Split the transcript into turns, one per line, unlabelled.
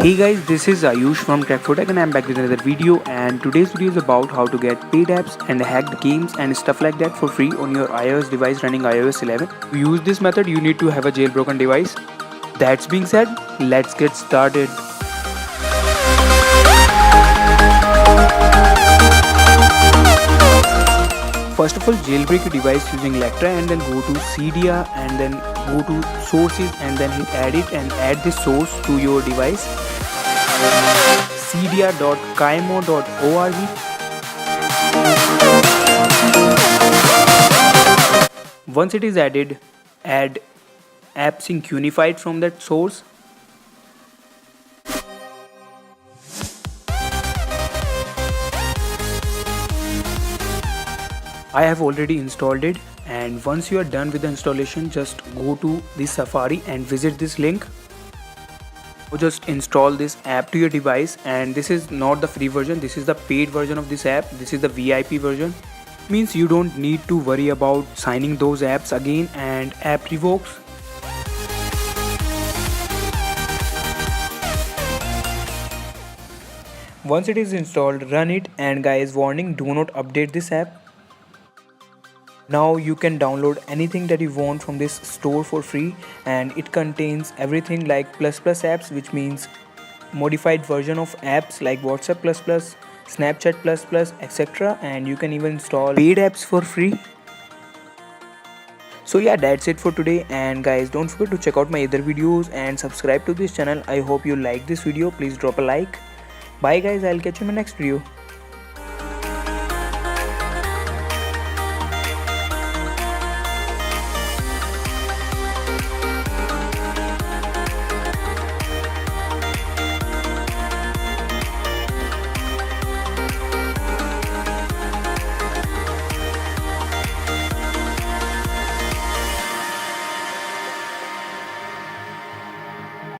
Hey guys, this is Ayush from Conatct and I'm back with another video, and today's video is about how to get paid apps and hacked games and stuff like that for free on your iOS device running iOS 11. To use this method, you need to have a jailbroken device. That being said, let's get started. First of all, jailbreak your device using Electra and then go to CDR and then go to sources and then hit edit and add this source to your device. cdr.kaimo.org. Once it is added, add AppSync Unified from that source. I have already installed it, and once you are done with the installation, just go to the Safari and visit this link. Just install this app to your device, and this is not the free version, this is the paid version of this app. This is the VIP version. Means you don't need to worry about signing those apps again and app revokes. Once it is installed, run it, and guys, warning, do not update this app. Now you can download anything that you want from this store for free, and it contains everything like plus apps, which means modified version of apps like WhatsApp plus, Snapchat plus, etc. And you can even install paid apps for free. So yeah, that's it for today, and guys, don't forget to check out my other videos and subscribe to this channel. I hope you like this video. Please drop a like. Bye guys, I'll catch you in my next video.